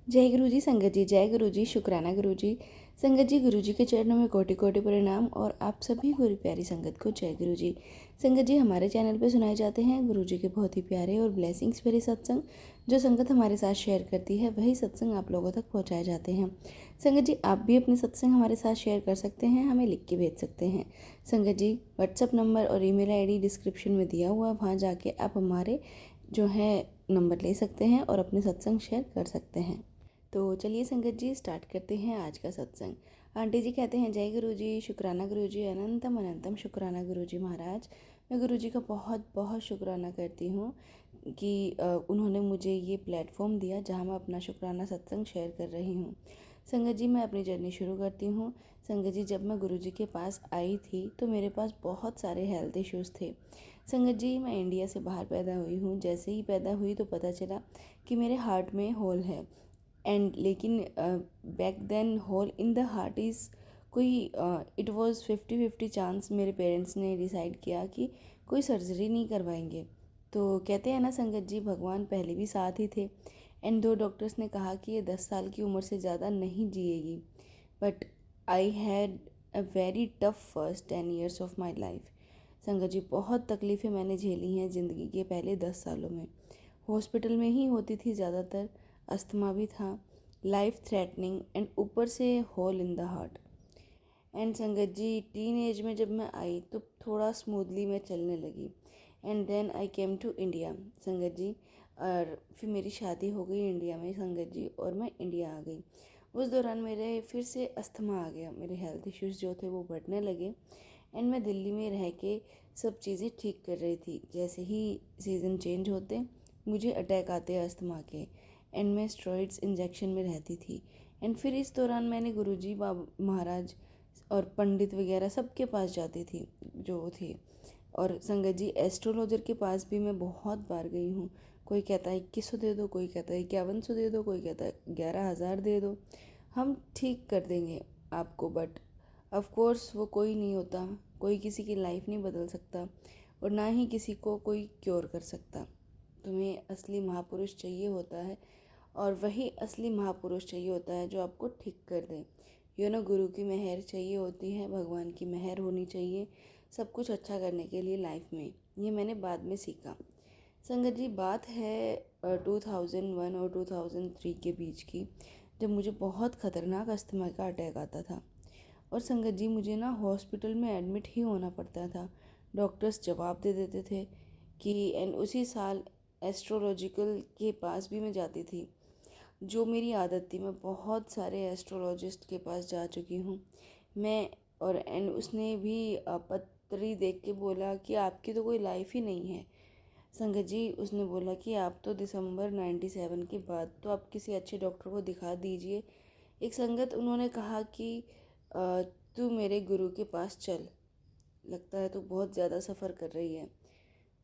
जय गुरु जी संगत जी, जय गुरु जी, शुक्राना गुरु जी। संगत जी, गुरु जी के चरणों में कोटि कोटि प्रणाम और आप सभी गुरु प्यारी संगत को जय गुरु जी। संगत जी, हमारे चैनल पे सुनाए जाते हैं गुरु जी के बहुत ही प्यारे और ब्लेसिंग्स भरे सत्संग। जो संगत हमारे साथ शेयर करती है वही सत्संग आप लोगों तक पहुँचाए जाते हैं। संगत जी, आप भी अपने सत्संग हमारे साथ शेयर कर सकते हैं, हमें लिख के भेज सकते हैं। संगत जी, व्हाट्सअप नंबर और ईमेल आईडी डिस्क्रिप्शन में दिया हुआ, वहाँ जाके आप हमारे जो है नंबर ले सकते हैं और अपने सत्संग शेयर कर सकते हैं। तो चलिए संगत जी, स्टार्ट करते हैं आज का सत्संग। आंटी जी कहते हैं जय गुरु जी, शुक्राना गुरु जी, अनंतम अनंतम शुक्राना गुरु जी महाराज। मैं गुरु जी का बहुत बहुत शुक्राना करती हूँ कि उन्होंने मुझे ये प्लेटफॉर्म दिया जहाँ मैं अपना शुक्राना सत्संग शेयर कर रही हूँ। संगत जी, मैं अपनी जर्नी शुरू करती हूँ। संगत जी, जब मैं गुरु जी के पास आई थी तो मेरे पास बहुत सारे हेल्थ इश्यूज़ थे। संगत जी, मैं इंडिया से बाहर पैदा हुई हूँ। जैसे ही पैदा हुई तो पता चला कि मेरे हार्ट में होल है। एंड लेकिन back then hole in the heart is कोई इट वाज 50-50 चांस। मेरे पेरेंट्स ने डिसाइड किया कि कोई सर्जरी नहीं करवाएंगे। तो कहते हैं ना संगत जी, भगवान पहले भी साथ ही थे। एंड दो डॉक्टर्स ने कहा कि ये 10 साल की उम्र से ज़्यादा नहीं जिएगी। But I had a very tough first 10 years of my life. संगत जी, बहुत तकलीफ़ें मैंने झेली हैं ज़िंदगी के पहले 10 सालों में। हॉस्पिटल में ही होती थी ज़्यादातर। अस्थमा भी था, लाइफ थ्रेटनिंग, एंड ऊपर से hole in the heart. And संगत जी, टीन एज में जब मैं आई तो थोड़ा स्मूथली मैं चलने लगी। And then I came to India संगत जी। और फिर मेरी शादी हो गई इंडिया में संगत जी, और मैं इंडिया आ गई। उस दौरान मेरे फिर से अस्थमा आ गया, मेरे हेल्थ इश्यूज़ जो थे वो बढ़ने लगे। एंड मैं दिल्ली में रह के सब चीज़ें ठीक कर रही थी। जैसे ही सीज़न चेंज होते मुझे अटैक आते अस्थमा के। एंड मैं स्टेरॉइड्स इंजेक्शन में रहती थी। एंड फिर इस दौरान मैंने गुरुजी बाबा महाराज और पंडित वगैरह सबके पास जाती थी जो थे। और संगत जी, एस्ट्रोलॉजर के पास भी मैं बहुत बार गई हूँ। कोई कहता है 2100 दे दो, कोई कहता है 5100 दे दो, कोई कहता है 11,000 दे दो, हम ठीक कर देंगे आपको। बट ऑफ कोर्स वो कोई नहीं होता। कोई किसी की लाइफ नहीं बदल सकता और ना ही किसी को कोई क्योर कर सकता। तुम्हें असली महापुरुष चाहिए होता है, और वही असली महापुरुष चाहिए होता है जो आपको ठीक कर दे। गुरु की मेहर चाहिए होती है, भगवान की मेहर होनी चाहिए सब कुछ अच्छा करने के लिए लाइफ में। ये मैंने बाद में सीखा। संगत जी, बात है 2001 और 2003 के बीच की, जब मुझे बहुत ख़तरनाक अस्थमा का अटैक आता था। और संगत जी, मुझे ना हॉस्पिटल में एडमिट ही होना पड़ता था। डॉक्टर्स जवाब दे देते थे कि एंड उसी साल एस्ट्रोलॉजिकल के पास भी मैं जाती थी। जो मेरी आदत थी, मैं बहुत सारे एस्ट्रोलॉजिस्ट के पास जा चुकी हूँ मैं। और एंड उसने भी पत्री देख के बोला कि आपकी तो कोई लाइफ ही नहीं है। संगत जी, उसने बोला कि आप तो दिसंबर 97 के बाद तो आप किसी अच्छे डॉक्टर को दिखा दीजिए। एक संगत उन्होंने कहा कि "अ, तू मेरे गुरु के पास चल, लगता है तू बहुत ज़्यादा सफ़र कर रही है।"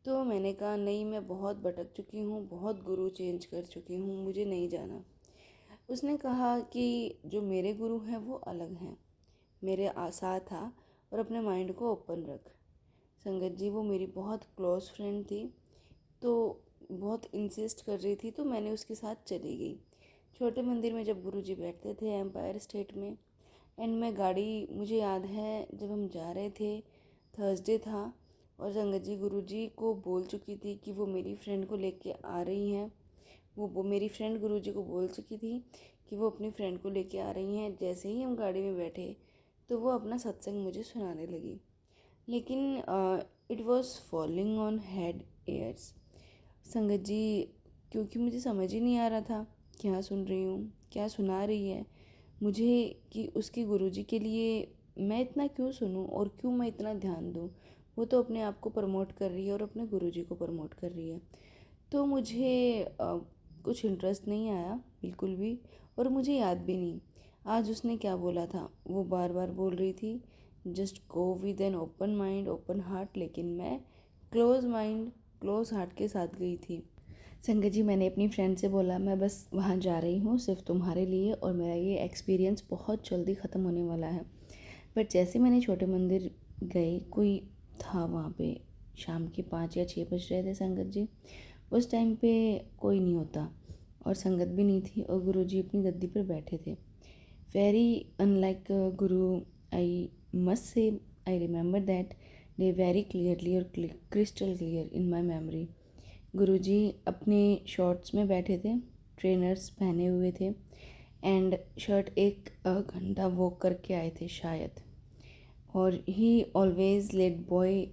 तो मैंने कहा नहीं, मैं बहुत भटक चुकी हूँ, बहुत गुरु चेंज कर चुकी हूँ, मुझे नहीं जाना। उसने कहा कि जो मेरे गुरु हैं वो अलग हैं, मेरे साथ आ और अपने माइंड को ओपन रख। संगत जी, वो मेरी बहुत क्लोज़ फ्रेंड थी, तो बहुत इंसिस्ट कर रही थी, तो मैंने उसके साथ चली गई। छोटे मंदिर में जब गुरुजी बैठते थे एम्पायर स्टेट में। एंड मैं गाड़ी, मुझे याद है जब हम जा रहे थे, थर्सडे था, और संगत जी गुरुजी को बोल चुकी थी कि वो मेरी फ्रेंड को लेके आ रही हैं। वो मेरी फ्रेंड गुरुजी को बोल चुकी थी कि वो अपनी फ्रेंड को लेके आ रही हैं। जैसे ही हम गाड़ी में बैठे तो वो अपना सत्संग मुझे सुनाने लगी। लेकिन it was falling on head ears संगत जी, क्योंकि मुझे समझ ही नहीं आ रहा था क्या सुन रही हूँ, क्या सुना रही है मुझे, कि उसके गुरुजी के लिए मैं इतना क्यों सुनूं और क्यों मैं इतना ध्यान दूं। वो तो अपने आप को प्रमोट कर रही है और अपने गुरुजी को प्रमोट कर रही है। तो मुझे कुछ इंटरेस्ट नहीं आया बिल्कुल भी, और मुझे याद भी नहीं आज उसने क्या बोला था। वो बार बार बोल रही थी just go with an open mind open heart, लेकिन मैं क्लोज माइंड क्लोज हार्ट के साथ गई थी। संगत जी, मैंने अपनी फ्रेंड से बोला मैं बस वहाँ जा रही हूँ सिर्फ तुम्हारे लिए, और मेरा ये एक्सपीरियंस बहुत जल्दी ख़त्म होने वाला है। बट जैसे मैंने छोटे मंदिर गई, कोई था वहाँ पे, शाम के 5 या 6 बज रहे थे संगत जी। उस टाइम पे कोई नहीं होता, और संगत भी नहीं थी और गुरुजी अपनी गद्दी पर बैठे थे। Very unlike Guru, I must say I remember that day very clearly और crystal clear in my memory. Guruji अपने शॉर्ट्स में बैठे थे, ट्रेनर्स पहने हुए थे एंड शर्ट एक घंटा वॉक करके आए थे शायद। और ही ऑलवेज लेट बॉय,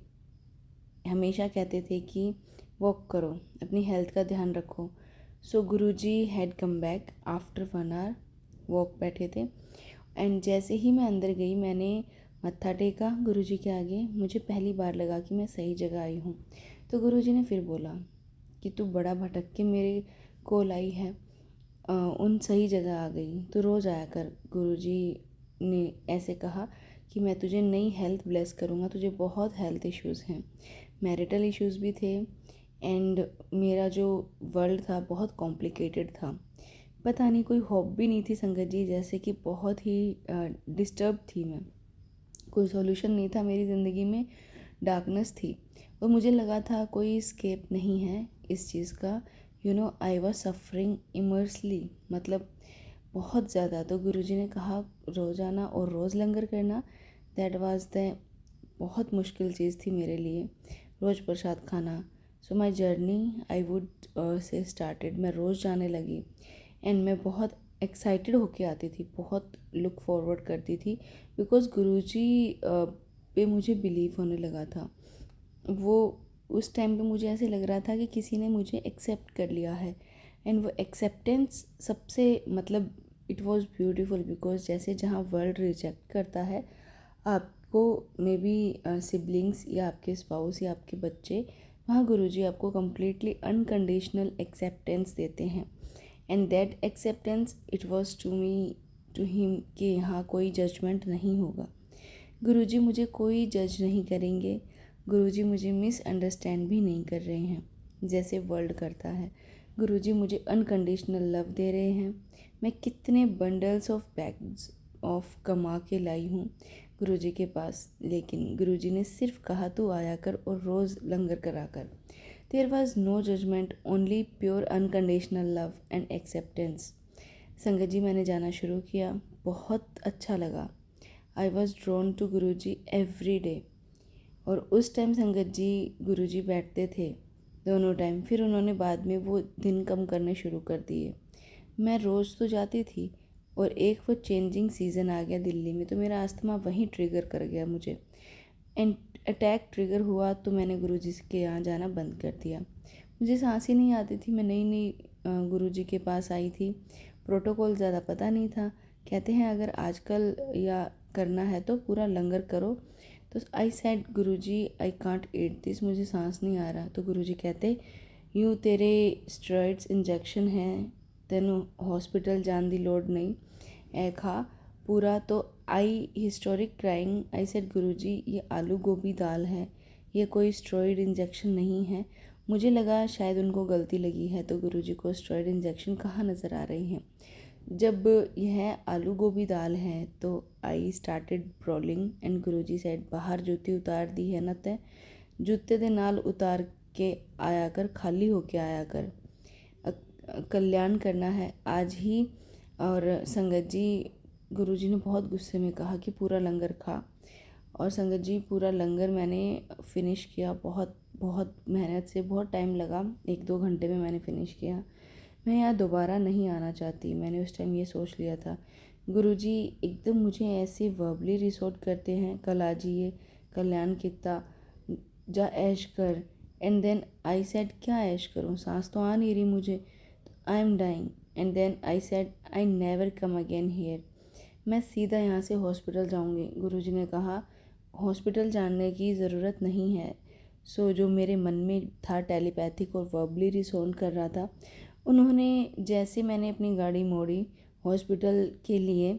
हमेशा कहते थे कि वॉक करो, अपनी हेल्थ का ध्यान रखो। So Guruji had come back after 1 hour, walk बैठे थे एंड जैसे ही मैं अंदर गई मैंने मत्था टेका गुरुजी के आगे। मुझे पहली बार लगा कि मैं सही जगह आई हूँ। तो गुरुजी ने फिर बोला कि तू बड़ा भटक के मेरे कोल आई है, उन सही जगह आ गई, तो रोज़ आया कर। गुरुजी ने ऐसे कहा कि मैं तुझे नई हेल्थ ब्लेस करूँगा, तुझे बहुत हेल्थ इश्यूज़ हैं, मैरिटल इश्यूज़ भी थे एंड मेरा जो वर्ल्ड था बहुत कॉम्प्लिकेटेड था। पता नहीं कोई हॉबी नहीं थी संगत जी, जैसे कि बहुत ही डिस्टर्ब थी मैं, कोई सॉल्यूशन नहीं था मेरी ज़िंदगी में, डार्कनेस थी और मुझे लगा था कोई स्केप नहीं है इस चीज़ का। आई वॉज सफरिंग इमर्सली, मतलब बहुत ज़्यादा। तो गुरुजी ने कहा रोज़ाना और रोज़ लंगर करना, दैट वाज द बहुत मुश्किल चीज़ थी मेरे लिए, रोज़ प्रसाद खाना। So my journey I would say started, मैं रोज़ जाने लगी एंड मैं बहुत एक्साइटेड होके आती थी, बहुत लुक फॉरवर्ड करती थी बिकॉज गुरुजी पे मुझे बिलीव होने लगा था। वो उस टाइम पे मुझे ऐसे लग रहा था कि किसी ने मुझे एक्सेप्ट कर लिया है एंड वो एक्सेप्टेंस सबसे मतलब इट वॉज़ ब्यूटीफुल बिकॉज जैसे जहाँ वर्ल्ड रिजेक्ट करता है आपको, मे बी सिबलिंग्स या आपके स्पाउस या आपके बच्चे, वहाँ गुरुजी आपको कम्प्लीटली अनकंडीशनल एक्सेप्टेंस देते हैं and that acceptance it was to me to him कि यहाँ कोई जजमेंट नहीं होगा। गुरुजी मुझे कोई जज नहीं करेंगे, गुरुजी मुझे मिसअंडरस्टैंड भी नहीं कर रहे हैं जैसे वर्ल्ड करता है। गुरुजी मुझे अनकंडीशनल लव दे रहे हैं। मैं कितने बंडल्स ऑफ बैग्स ऑफ कमा के लाई हूँ गुरुजी के पास, लेकिन गुरुजी ने सिर्फ कहा तू आया कर और रोज़ लंगर करा कर। There was no judgement, only pure unconditional love and acceptance. संगत जी मैंने जाना शुरू किया, बहुत अच्छा लगा। I was drawn to Guruji every day. और उस टाइम संगत जी गुरुजी बैठते थे दोनों टाइम, फिर उन्होंने बाद में वो दिन कम करने शुरू कर दिए। मैं रोज़ तो जाती थी और एक वो चेंजिंग सीज़न आ गया दिल्ली में, तो मेरा अस्थमा वहीं ट्रिगर कर गया मुझे एंड अटैक ट्रिगर हुआ, तो मैंने गुरुजी के यहाँ जाना बंद कर दिया। मुझे सांस ही नहीं आती थी, मैं नई नई गुरुजी के पास आई थी, प्रोटोकॉल ज़्यादा पता नहीं था। कहते हैं अगर आजकल या करना है तो पूरा लंगर करो। तो I said Guruji I can't eat this, मुझे सांस नहीं आ रहा। तो गुरुजी कहते यूँ तेरे स्टेरॉइड्स इंजेक्शन हैं, तेनों हॉस्पिटल जान दी लोड नहीं, ए खा पूरा। तो आई हिस्टोरिक क्राइंग, आई सेड गुरुजी ये आलू गोभी दाल है, ये कोई स्टेरॉइड इंजेक्शन नहीं है। मुझे लगा शायद उनको गलती लगी है, तो गुरुजी को स्टेरॉइड इंजेक्शन कहाँ नज़र आ रही हैं। जब यह आलू गोभी दाल है तो I started brawling and Guruji said बाहर जूती उतार दी है ना तै, जूते दे नाल उतार के आया कर, खाली होके आया कर, कल्याण करना है आज ही। और संगत जी गुरुजी ने बहुत गुस्से में कहा कि पूरा लंगर खा। और संगत जी पूरा लंगर मैंने फ़िनिश किया, बहुत बहुत मेहनत से, बहुत टाइम लगा, 1-2 घंटे में मैंने फ़िनिश किया। मैं यहाँ दोबारा नहीं आना चाहती, मैंने उस टाइम ये सोच लिया था। गुरुजी एकदम मुझे ऐसे वर्बली रिसोर्ट करते हैं, कल आ जाइए, कल्याण कितना, जा ऐश कर। एंड देन आई सेड क्या ऐश करूँ, सांस तो आ नहीं रही मुझे, I am dying. And then I said I never come again here, मैं सीधा यहाँ से हॉस्पिटल जाऊँगी। गुरुजी ने कहा हॉस्पिटल जाने की ज़रूरत नहीं है। सो जो मेरे मन में था टेलीपैथिक और वर्बली रिसोन कर रहा था, उन्होंने जैसे मैंने अपनी गाड़ी मोड़ी हॉस्पिटल के लिए,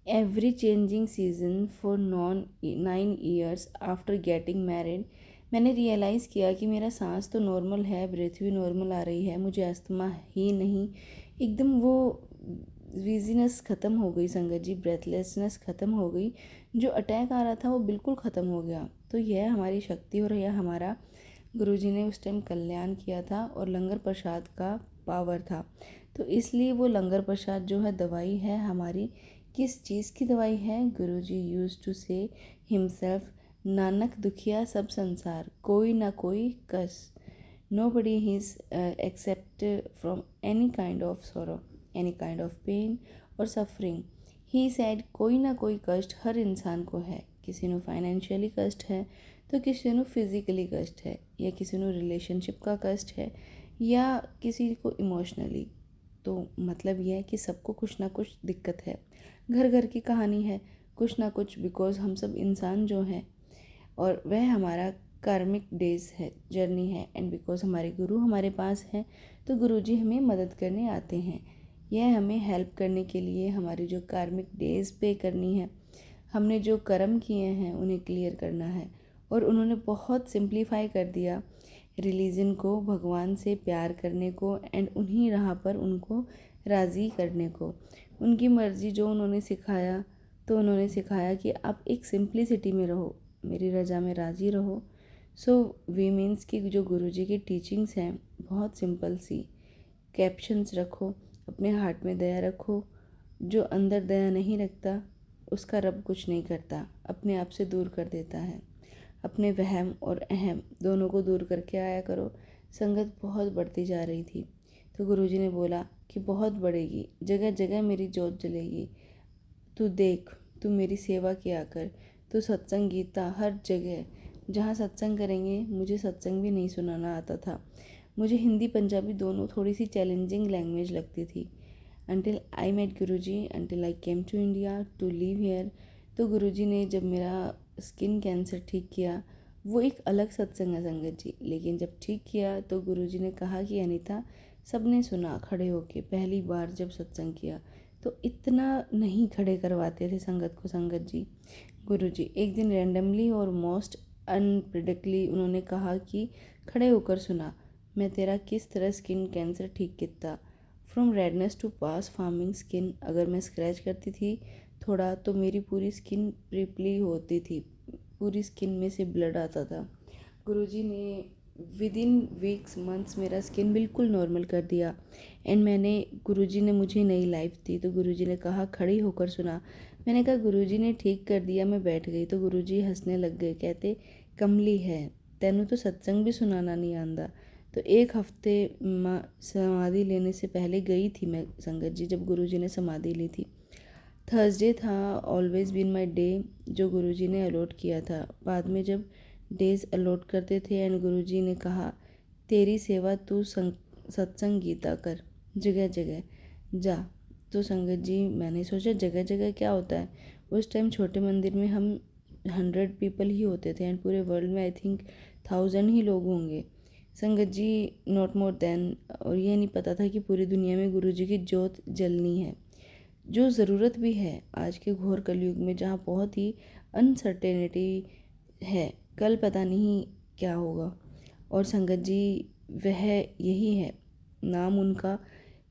every changing season for 9 years after getting married, मैंने रियलाइज़ किया कि मेरा सांस तो नॉर्मल है, ब्रेथ भी नॉर्मल आ रही है, मुझे अस्थमा ही नहीं। एकदम वो वीजीनेस ख़त्म हो गई संगत जी, ब्रेथलेसनेस ख़त्म हो गई, जो अटैक आ रहा था वो बिल्कुल ख़त्म हो गया। तो यह हमारी शक्ति और यह हमारा गुरुजी ने उस टाइम कल्याण किया था और लंगर प्रसाद का पावर था। तो इसलिए वो लंगर प्रसाद जो है दवाई है हमारी। किस चीज़ की दवाई है? गुरुजी यूज्ड टू से हिमसेल्फ, नानक दुखिया सब संसार, कोई ना कोई कस, nobody is except from any kind of sorrow, any kind of pain or suffering। he said कोई ना कोई कष्ट हर इंसान को है। किसी ਨੂੰ फाइनेंशियली कष्ट है तो किसी ਨੂੰ फिजिकली कष्ट है, या किसी ਨੂੰ रिलेशनशिप का कष्ट है, या किसी को इमोशनली। तो मतलब यह है कि सबको कुछ ना कुछ दिक्कत है। घर घर की कहानी है कुछ ना कुछ, बिकॉज हम सब इंसान जो हैं, और वह हमारा कार्मिक डेज है, जर्नी है। एंड बिकॉज हमारे गुरु हमारे पास हैं तो गुरुजी हमें मदद करने आते हैं। यह हमें हेल्प करने के लिए हमारी जो कार्मिक डेज पे करनी है, हमने जो कर्म किए हैं उन्हें क्लियर करना है। और उन्होंने बहुत सिंप्लीफाई कर दिया रिलीजन को, भगवान से प्यार करने को, एंड उन्हीं राह पर उनको राज़ी करने को। उनकी मर्ज़ी जो उन्होंने सिखाया, तो उन्होंने सिखाया कि आप एक सिंप्लिसिटी में रहो, मेरी रज़ा में राज़ी रहो। सो वी मीन्स कि जो गुरुजी की टीचिंग्स हैं बहुत सिंपल सी। कैप्शंस रखो, अपने हार्ट में दया रखो। जो अंदर दया नहीं रखता उसका रब कुछ नहीं करता, अपने आप से दूर कर देता है। अपने वहम और अहम दोनों को दूर करके आया करो। संगत बहुत बढ़ती जा रही थी तो गुरुजी ने बोला कि बहुत बढ़ेगी, जगह जगह मेरी जोत जलेगी। तू देख, तू मेरी सेवा किया कर, तू सत्संग गीता हर जगह जहाँ सत्संग करेंगे। मुझे सत्संग भी नहीं सुनाना आता था, मुझे हिंदी पंजाबी दोनों थोड़ी सी चैलेंजिंग लैंग्वेज लगती थी। Until I met Guruji, until I came to India to live here. तो गुरुजी ने जब मेरा स्किन कैंसर ठीक किया, वो एक अलग सत्संग है संगत जी, लेकिन जब ठीक किया तो गुरुजी ने कहा कि अनीता, सबने सुना खड़े होके, पहली बार जब सत्संग किया तो इतना नहीं खड़े करवाते थे संगत को। संगत जी, गुरुजी एक दिन रैंडमली और मोस्ट अनप्रिडिक्टली उन्होंने कहा कि खड़े होकर सुना, मैं तेरा किस तरह स्किन कैंसर ठीक किया। From redness to pus forming skin, अगर मैं स्क्रैच करती थी थोड़ा तो मेरी पूरी स्किन प्रिपली होती थी, पूरी स्किन में से ब्लड आता था। गुरुजी ने विद इन वीक्स मंथ्स मेरा स्किन बिल्कुल नॉर्मल कर दिया। एंड गुरुजी ने मुझे नई लाइफ दी। तो गुरुजी ने कहा खड़ी होकर सुना। मैंने कहा गुरुजी ने ठीक कर दिया, मैं बैठ गई। तो गुरुजी हंसने लग गए, कहते कमली है, तेनू तो सत्संग भी सुनाना नहीं आंदा। तो एक हफ्ते समाधि लेने से पहले गई थी मैं संगत जी, जब गुरुजी ने समाधि ली थी। थर्सडे था, ऑलवेज बीन माई डे, जो गुरुजी ने अलॉट किया था। बाद में जब डेज अलॉट करते थे एंड गुरुजी ने कहा तेरी सेवा तू सत्संग गीता कर, जगह जगह जा। तो संगत जी मैंने सोचा जगह जगह क्या होता है। उस टाइम छोटे मंदिर में हम 100 पीपल ही होते थे एंड पूरे वर्ल्ड में आई थिंक 1000 ही लोग होंगे संगत जी, नॉट मोर देन। और ये नहीं पता था कि पूरी दुनिया में गुरुजी की जोत जलनी है, जो ज़रूरत भी है आज के घोर कलयुग में, जहाँ बहुत ही अनसर्टेनिटी है, कल पता नहीं क्या होगा। और संगत जी वह यही है, नाम उनका,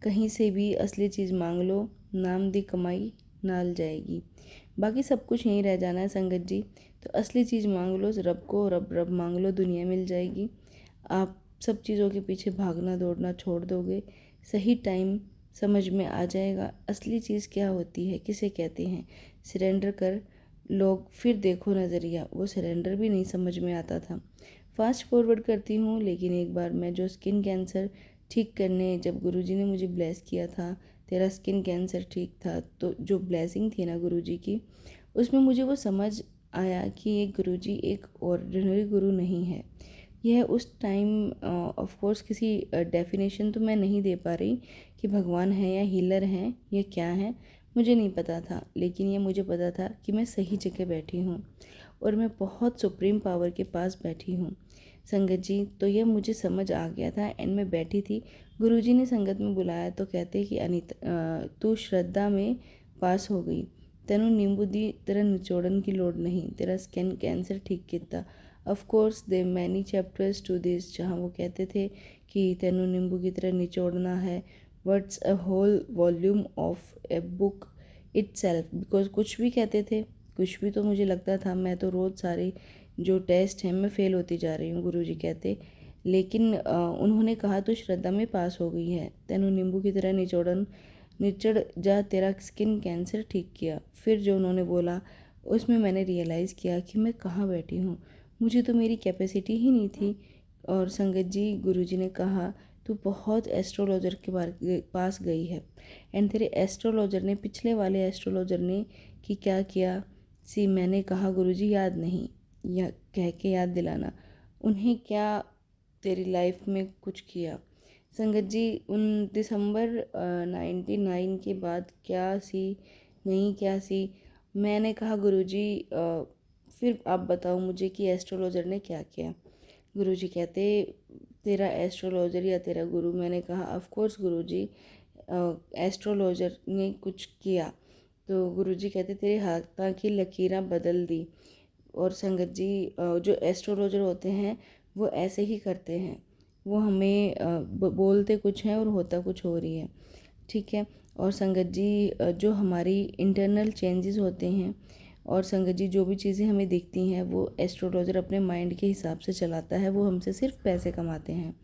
कहीं से भी असली चीज़ मांग लो, नाम दी कमाई नाल जाएगी, बाकी सब कुछ यहीं रह जाना है संगत जी। तो असली चीज़ मांग लो रब को, रब रब मांग लो, दुनिया मिल जाएगी। आप सब चीज़ों के पीछे भागना दौड़ना छोड़ दोगे, सही टाइम समझ में आ जाएगा असली चीज़ क्या होती है, किसे कहते हैं। सरेंडर कर लोग, फिर देखो नज़रिया, वो सरेंडर भी नहीं समझ में आता था। फास्ट फॉरवर्ड करती हूँ, लेकिन एक बार मैं जो स्किन कैंसर ठीक करने जब गुरुजी ने मुझे ब्लेस किया था, तेरा स्किन कैंसर ठीक था, तो जो ब्लेसिंग थी ना गुरुजी की, उसमें मुझे वो समझ आया कि ये गुरुजी एक ऑर्डिनरी गुरु नहीं है। यह उस टाइम ऑफ कोर्स किसी डेफिनेशन तो मैं नहीं दे पा रही कि भगवान है या हीलर हैं या क्या है, मुझे नहीं पता था, लेकिन ये मुझे पता था कि मैं सही जगह बैठी हूँ और मैं बहुत सुप्रीम पावर के पास बैठी हूँ संगत जी। तो ये मुझे समझ आ गया था एंड मैं बैठी थी। गुरुजी ने संगत में बुलाया तो कहते कि अनीता तू श्रद्धा में पास हो गई, तेनू नींबू दी तेरा निचोड़न की लोड़ नहीं, तेरा स्किन कैंसर ठीक किया। Of course they many chapters to this, जहाँ वो कहते थे कि तेनू नींबू की तरह निचोड़ना है, words a whole volume of a book itself. Because कुछ भी कहते थे, कुछ भी, तो मुझे लगता था मैं तो रोज़ सारे जो टेस्ट हैं मैं फ़ेल होती जा रही हूँ गुरुजी कहते। लेकिन उन्होंने कहा तो श्रद्धा में पास हो गई है। तेनू नींबू की तरह निचड़ जा, तेरा स्किन कैंसर ठीक किया। फिर जो उन्होंने बोला उसमें मैंने रियलाइज़ किया कि मैं कहाँ बैठी हूँ, मुझे तो मेरी कैपेसिटी ही नहीं थी। और संगत जी, गुरुजी ने कहा तू बहुत एस्ट्रोलॉजर के पास गई है, एंड तेरे एस्ट्रोलॉजर ने, पिछले वाले एस्ट्रोलॉजर ने कि क्या किया सी। मैंने कहा गुरुजी याद नहीं, या कह के याद दिलाना। उन्हें क्या तेरी लाइफ में कुछ किया? संगत जी, उन दिसंबर 99 के बाद क्या सी, नहीं क्या सी। मैंने कहा गुरुजी फिर आप बताओ मुझे कि एस्ट्रोलॉजर ने क्या किया। गुरुजी कहते तेरा एस्ट्रोलॉजर या तेरा गुरु? मैंने कहा ऑफ कोर्स गुरुजी, एस्ट्रोलॉजर ने कुछ किया। तो गुरुजी कहते तेरे हाथों की लकीरें बदल दी। और संगत जी, जो एस्ट्रोलॉजर होते हैं वो ऐसे ही करते हैं, वो हमें बोलते कुछ हैं और होता कुछ हो रही है, ठीक है। और संगत जी, जो हमारी इंटरनल चेंजेस होते हैं, और संगत जी जो भी चीज़ें हमें दिखती हैं वो एस्ट्रोलॉजर अपने माइंड के हिसाब से चलाता है। वो हमसे सिर्फ पैसे कमाते हैं,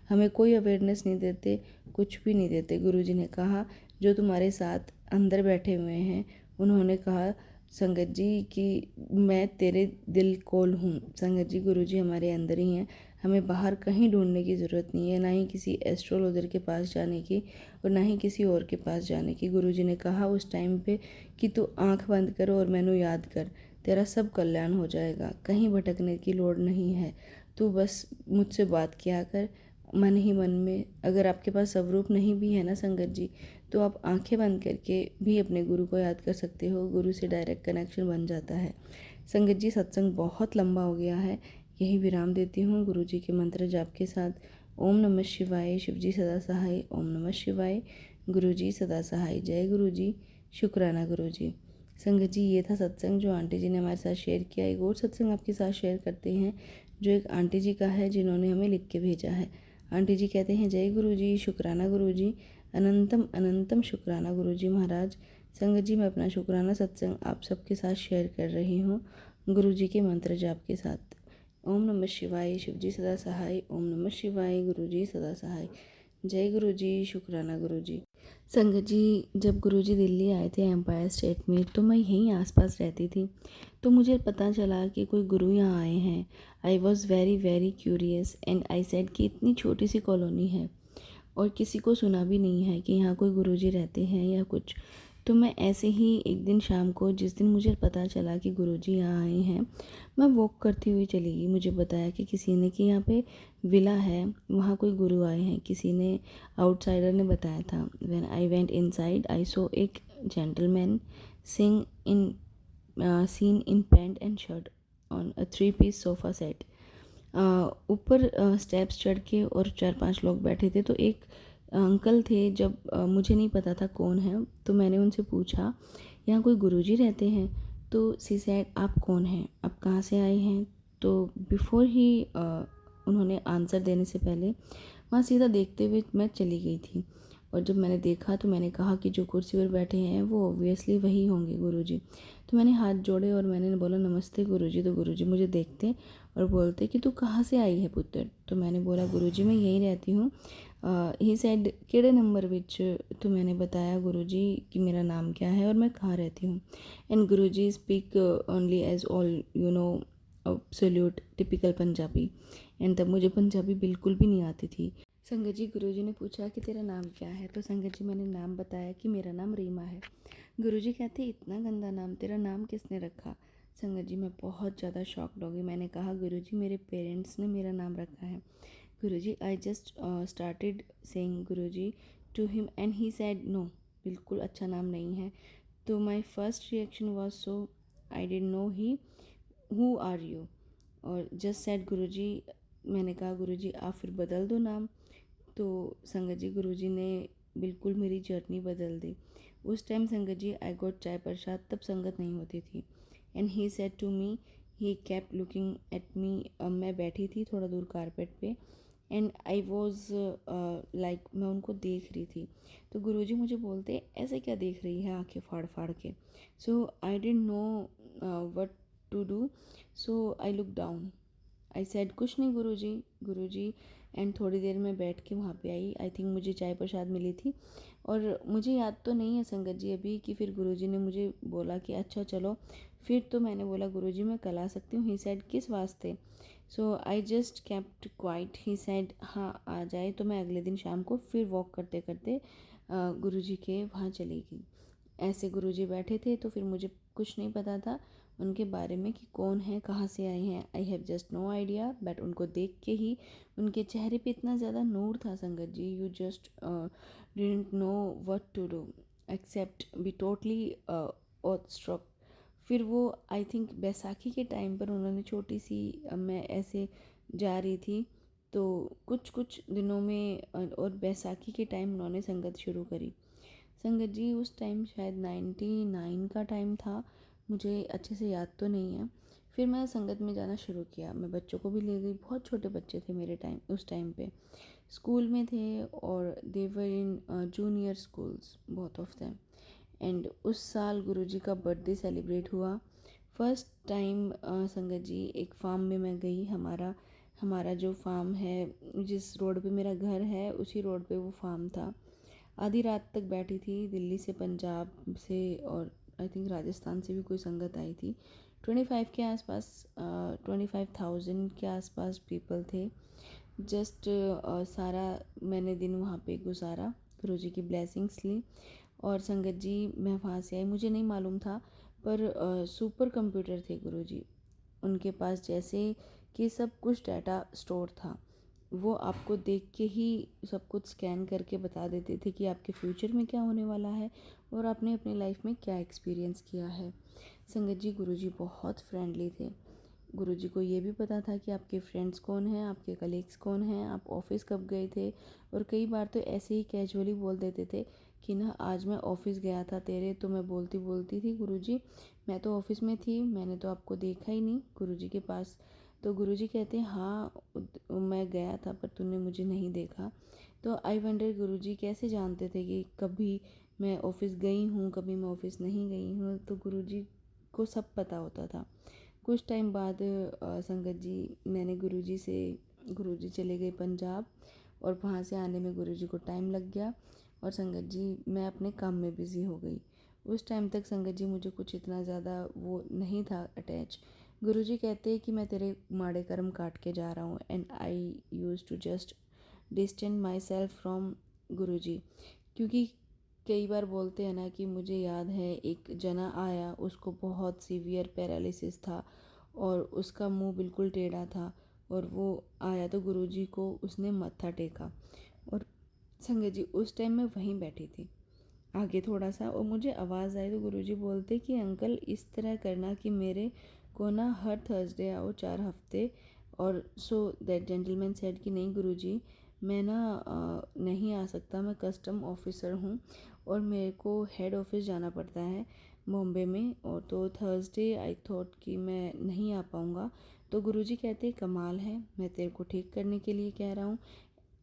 हमें कोई अवेयरनेस नहीं देते, कुछ भी नहीं देते। गुरुजी ने कहा जो तुम्हारे साथ अंदर बैठे हुए हैं, उन्होंने कहा संगत जी कि मैं तेरे दिल कोल हूँ। संगत जी, गुरुजी हमारे अंदर ही हैं, हमें बाहर कहीं ढूंढने की ज़रूरत नहीं है, ना ही किसी एस्ट्रोलॉजर के पास जाने की और ना ही किसी और के पास जाने की। गुरुजी ने कहा उस टाइम पे कि तू आंख बंद कर और मैनू याद कर, तेरा सब कल्याण हो जाएगा, कहीं भटकने की लोड़ नहीं है, तू बस मुझसे बात किया कर मन ही मन में। अगर आपके पास स्वरूप नहीं भी है ना संगत जी, तो आप आंखें बंद करके भी अपने गुरु को याद कर सकते हो, गुरु से डायरेक्ट कनेक्शन बन जाता है। संगत जी, सत्संग बहुत लंबा हो गया है, यही विराम देती हूँ गुरु जी के मंत्र जाप के साथ। ओम नमः शिवाय, शिव जी सदा सहाय। ओम नमः शिवाय, गुरु जी सदा सहाय। जय गुरु जी, शुक्राना गुरु जी। संगत जी, ये था सत्संग जो आंटी जी ने हमारे साथ शेयर किया। एक और सत्संग आपके साथ शेयर करते हैं जो एक आंटी जी का है, जिन्होंने हमें लिख के भेजा है। आंटी जी कहते हैं जय गुरु जी, शुक्राना गुरु जी, अनंतम अनंतम शुक्राना गुरु जी महाराज। संगत जी, मैं अपना शुक्राना सत्संग आप सबके साथ शेयर कर रही हूँ गुरु जी के मंत्र जाप के साथ। ओम नमः शिवाय, शिव जी सदा सहाय। ओम नमः शिवाय, गुरु जी सदा सहाय। जय गुरु जी, शुक्राना गुरु जी। संगत जी, जब गुरु जी दिल्ली आए थे एम्पायर स्टेट में, तो मैं यहीं आसपास रहती थी, तो मुझे पता चला कि कोई गुरु यहाँ आए हैं। I was very very curious and I said कि इतनी छोटी सी कॉलोनी है और किसी को सुना भी नहीं है कि यहाँ कोई गुरुजी रहते हैं या कुछ। तो मैं ऐसे ही एक दिन शाम को, जिस दिन मुझे पता चला कि गुरुजी यहाँ आए हैं, मैं वॉक करती हुई चली गई। मुझे बताया कि किसी ने कि यहाँ पे विला है, वहाँ कोई गुरु आए हैं, किसी ने, आउटसाइडर ने बताया था। When I went inside I saw एक gentleman sing in scene in pant and shirt on a 3-piece sofa set. ऊपर स्टेप्स चढ़ के और 4-5 लोग बैठे थे। तो एक अंकल थे, जब मुझे नहीं पता था कौन है, तो मैंने उनसे पूछा यहाँ कोई गुरुजी रहते हैं? तो सी सेड आप कौन हैं, आप कहाँ से आए हैं? तो बिफोर ही उन्होंने आंसर देने से पहले वहाँ सीधा देखते हुए मैं चली गई थी। और जब मैंने देखा तो मैंने कहा कि जो कुर्सी पर बैठे हैं वो ऑब्वियसली वही होंगे गुरुजी। तो मैंने हाथ जोड़े और मैंने बोला नमस्ते गुरुजी। तो गुरुजी मुझे देखते और बोलते कि तू कहाँ से आई है पुत्र? तो मैंने बोला गुरुजी मैं यहीं रहती हूँ। ही सेड केड़े नंबर विच? तो मैंने बताया गुरुजी कि मेरा नाम क्या है और मैं कहाँ रहती हूँ। And Guruji speak only as all you know absolute typical Punjabi. And तब मुझे पंजाबी बिल्कुल भी नहीं आती थी। संगत जी, गुरुजी ने पूछा कि तेरा नाम क्या है? तो संगत जी, मैंने नाम बताया कि मेरा नाम रीमा है। गुरुजी कहते इतना गंदा नाम, तेरा नाम किसने रखा? संगत जी, मैं बहुत ज़्यादा शॉक्ड हो गई। मैंने कहा गुरुजी मेरे पेरेंट्स ने मेरा नाम रखा है। Guruji, I just started saying Guruji to him and he said no, बिल्कुल अच्छा नाम नहीं है। तो my first reaction was so I didn't know he who are you, और जस्ट सेड गुरुजी। मैंने कहा गुरुजी आप फिर बदल दो नाम। तो संगत जी, गुरुजी ने बिल्कुल मेरी जर्नी बदल दी। उस टाइम संगत जी आई गॉट चाय प्रसाद, तब संगत नहीं होती थी। And he said to me, he kept looking at me. मैं बैठी थी थोड़ा दूर कारपेट पे एंड आई वॉज लाइक, मैं उनको देख रही थी। तो गुरुजी मुझे बोलते ऐसे क्या देख रही है आंखें फाड़ फाड़ के? So I didn't know what to do, so I look down. I said कुछ नहीं गुरुजी। एंड थोड़ी देर में बैठ के वहाँ पे आई। आई थिंक मुझे चाय प्रसाद मिली थी और मुझे याद तो नहीं है संगत जी अभी कि फिर गुरुजी ने मुझे बोला कि अच्छा चलो। फिर तो मैंने बोला गुरुजी मैं कल आ सकती हूँ। ही सेड किस वास्ते? So I just kept quiet. He said हाँ आ जाए। तो मैं अगले दिन शाम को फिर वॉक करते करते गुरुजी के वहाँ चली गई। ऐसे गुरुजी बैठे थे तो फिर मुझे कुछ नहीं पता था उनके बारे में कि कौन है, कहाँ से आए हैं। I have just no idea, but उनको देख के ही उनके चेहरे पे इतना ज़्यादा नूर था संगत जी, you just didn't know what to do except be totally awestruck. फिर वो आई थिंक बैसाखी के टाइम पर उन्होंने छोटी सी मैं ऐसे जा रही थी तो कुछ कुछ दिनों में और बैसाखी के टाइम उन्होंने संगत शुरू करी। संगत जी उस टाइम शायद 99 का टाइम था, मुझे अच्छे से याद तो नहीं है। फिर मैं संगत में जाना शुरू किया, मैं बच्चों को भी ले गई। बहुत छोटे बच्चे थे मेरे टाइम, उस टाइम पे स्कूल में थे और they were in junior schools both of them. And उस साल गुरुजी का बर्थडे सेलिब्रेट हुआ। फर्स्ट टाइम संगत जी एक फार्म में मैं गई। हमारा हमारा जो फार्म है, जिस रोड पे मेरा घर है उसी रोड पे वो फार्म था। आधी रात तक बैठी थी। दिल्ली से, पंजाब से और आई थिंक राजस्थान से भी कोई संगत आई थी। 25 के आसपास 25,000 के आसपास पीपल थे। जस्ट सारा मैंने दिन वहाँ पे गुजारा, गुरुजी की ब्लेसिंग्स ली। और संगत जी मैं वहाँ से आई, मुझे नहीं मालूम था पर सुपर कंप्यूटर थे गुरुजी। उनके पास जैसे कि सब कुछ डाटा स्टोर था। वो आपको देख के ही सब कुछ स्कैन करके बता देते थे कि आपके फ्यूचर में क्या होने वाला है और आपने अपनी लाइफ में क्या एक्सपीरियंस किया है। संगत जी गुरुजी बहुत फ्रेंडली थे। गुरुजी को ये भी पता था कि आपके फ्रेंड्स कौन हैं, आपके कलीग्स कौन हैं, आप ऑफिस कब गए थे। और कई बार तो ऐसे ही कैजुअली बोल देते थे कि ना आज मैं ऑफिस गया था तेरे। तो मैं बोलती बोलती थी गुरुजी मैं तो ऑफिस में थी, मैंने तो आपको देखा ही नहीं गुरुजी के पास। तो गुरुजी कहते हैं हाँ मैं गया था पर तूने मुझे नहीं देखा। तो आई वंडर गुरुजी कैसे जानते थे कि कभी मैं ऑफिस गई हूँ, कभी मैं ऑफिस नहीं गई हूँ। तो गुरुजी को सब पता होता था। कुछ टाइम बाद संगत जी मैंने गुरुजी चले गए पंजाब और वहाँ से आने में गुरुजी को टाइम लग गया और संगत जी मैं अपने काम में बिज़ी हो गई। उस टाइम तक संगत जी मुझे कुछ इतना ज़्यादा वो नहीं था अटैच। गुरुजी कहते हैं कि मैं तेरे माड़े कर्म काट के जा रहा हूँ and I used to just distance myself from Guruji. क्योंकि कई बार बोलते हैं ना कि मुझे याद है एक जना आया, उसको बहुत सीवियर पैरालिसिस था और उसका मुंह बिल्कुल टेढ़ा था और वो आया तो गुरुजी को उसने मत्था टेका। और संगत जी उस टाइम मैं वहीं बैठी थी आगे थोड़ा सा और मुझे आवाज़ आई तो गुरुजी बोलते कि अंकल इस तरह करना कि मेरे को ना हर थर्सडे आओ 4 हफ्ते। और सो दैट जेंटलमैन सेड कि नहीं गुरुजी मैं ना नहीं आ सकता, मैं कस्टम ऑफिसर हूँ और मेरे को हेड ऑफिस जाना पड़ता है बॉम्बे में। और तो थर्सडे आई थॉट कि मैं नहीं आ पाऊँगा। तो गुरुजी कहते कमाल है, मैं तेरे को ठीक करने के लिए कह रहा हूँ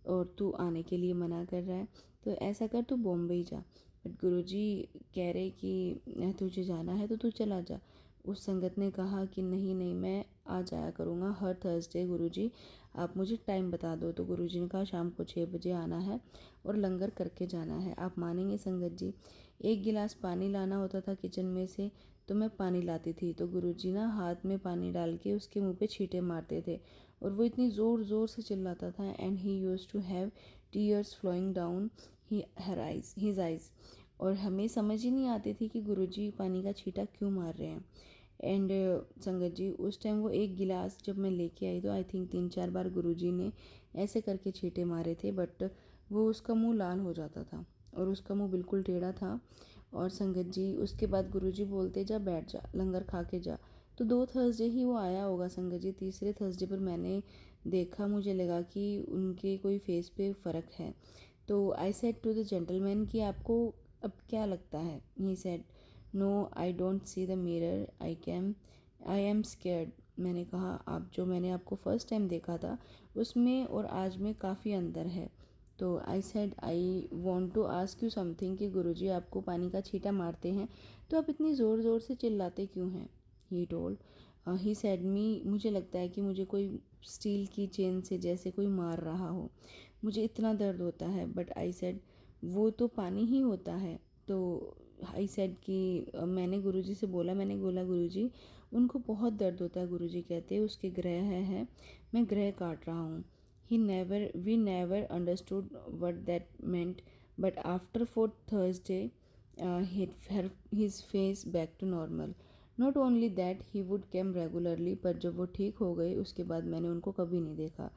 और तू आने के लिए मना कर रहा है। तो ऐसा कर तू बॉम्बे ही जा। बट गुरुजी कह रहे कि तुझे जाना है तो तू चला जा। उस संगत ने कहा कि नहीं नहीं मैं आ जाया करूँगा हर थर्सडे गुरुजी, आप मुझे टाइम बता दो। तो गुरुजी ने कहा शाम को 6 बजे आना है और लंगर करके जाना है। आप मानेंगे संगत जी, एक गिलास पानी लाना होता था किचन में से तो मैं पानी लाती थी तो गुरुजी ना हाथ में पानी डाल के उसके मुंह पे छींटे मारते थे और वो इतनी ज़ोर ज़ोर से चिल्लाता था and he used to have tears flowing down his eyes. और हमें समझ ही नहीं आती थी कि गुरुजी पानी का छींटा क्यों मार रहे हैं। एंड संगत जी उस टाइम वो एक गिलास जब मैं लेके आई तो आई थिंक 3-4 बार गुरुजी ने ऐसे करके छींटे मारे थे बट वो उसका मुंह लाल हो जाता था और उसका मुंह बिल्कुल टेढ़ा था। और संगत जी उसके बाद गुरुजी बोलते जा बैठ जा लंगर खा के जा। तो 2 थर्सडे ही वो आया होगा संगत जी। तीसरे थर्सडे पर मैंने देखा, मुझे लगा कि उनके कोई फेस पे फ़र्क है। तो I said to the gentleman कि आपको अब क्या लगता है। He said no I don't see the mirror I am scared. मैंने कहा आप जो मैंने आपको फ़र्स्ट टाइम देखा था उसमें और आज में काफ़ी अंतर है। तो I said I want to ask you something कि गुरुजी आपको पानी का छींटा मारते हैं तो आप इतनी ज़ोर ज़ोर से चिल्लाते क्यों हैं। ही टोल्ड ही सेड मी मुझे लगता है कि मुझे कोई स्टील की चेन से जैसे कोई मार रहा हो। मुझे इतना दर्द होता है। बट आई सेड वो तो पानी ही होता है। तो आई सेड कि मैंने गुरुजी से बोला, मैंने बोला गुरुजी उनको बहुत दर्द होता है। गुरुजी कहते उसके ग्रह है, मैं ग्रह काट रहा हूँ। We never understood what that meant, but after fourth Thursday, his face back to normal. Not only that, he would come regularly, पर जब वो ठीक हो गए उसके बाद मैंने उनको कभी नहीं देखा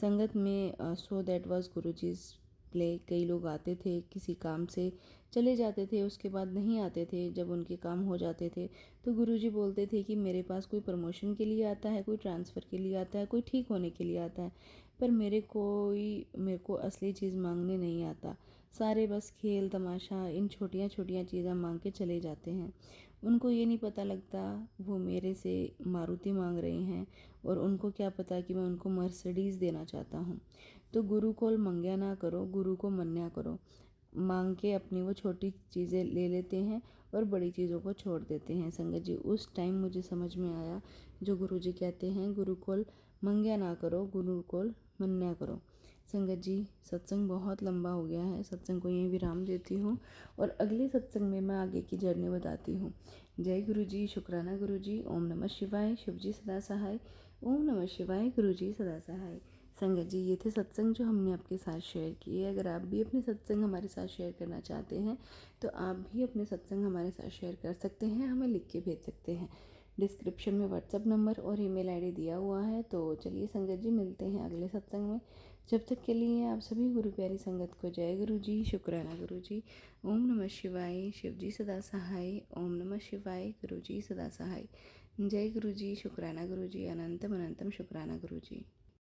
संगत में। So that was Guruji's play. कई लोग आते थे, किसी काम से चले जाते थे, उसके बाद नहीं आते थे। जब उनके काम हो जाते थे तो गुरुजी बोलते थे कि मेरे पास कोई प्रमोशन के लिए आता है, कोई ट्रांसफ़र के लिए आता है, कोई ठीक होने के लिए आता है, पर मेरे को असली चीज़ मांगने नहीं आता। सारे बस खेल तमाशा इन छोटियाँ छोटियाँ चीज़ें मांग के चले जाते हैं। उनको ये नहीं पता लगता वो मेरे से मारुति मांग रहे हैं, और उनको क्या पता कि मैं उनको मर्सिडीज़ देना चाहता हूँ। तो गुरु को मंग्या ना करो, गुरु को मन्या करो। मांग के अपनी वो छोटी चीज़ें ले लेते हैं और बड़ी चीज़ों को छोड़ देते हैं। संगत जी उस टाइम मुझे समझ में आया जो गुरुजी कहते हैं, गुरुकुल मंग्या ना करो, गुरुकुल मन्या करो। संगत जी सत्संग बहुत लंबा हो गया है, सत्संग को यहीं विराम देती हूँ और अगले सत्संग में मैं आगे की जर्नी बताती हूँ। जय गुरु जी, शुक्राना गुरु जी, ओम नमः शिवाय, शिव जी सदा सहाय, ओम नमः शिवाय, गुरु जी सदा सहाय। संगत जी ये थे सत्संग जो हमने आपके साथ शेयर किए। अगर आप भी अपने सत्संग हमारे साथ शेयर करना चाहते हैं तो आप भी अपने सत्संग हमारे साथ शेयर कर सकते हैं, हमें लिख के भेज सकते हैं। डिस्क्रिप्शन में व्हाट्सअप नंबर और ईमेल आईडी दिया हुआ है। तो चलिए संगत जी मिलते हैं अगले सत्संग में। जब तक के लिए आप सभी गुरु प्यारी संगत को जय गुरु जी, शुक्राना गुरु जी, ओम नमः शिवाय, शिव जी सदा सहाय, ओम नमः शिवाय, गुरु जी सदा सहाय। जय गुरु जी, शुक्राना गुरु जी, अनंतम अनंतम शुक्राना गुरु जी।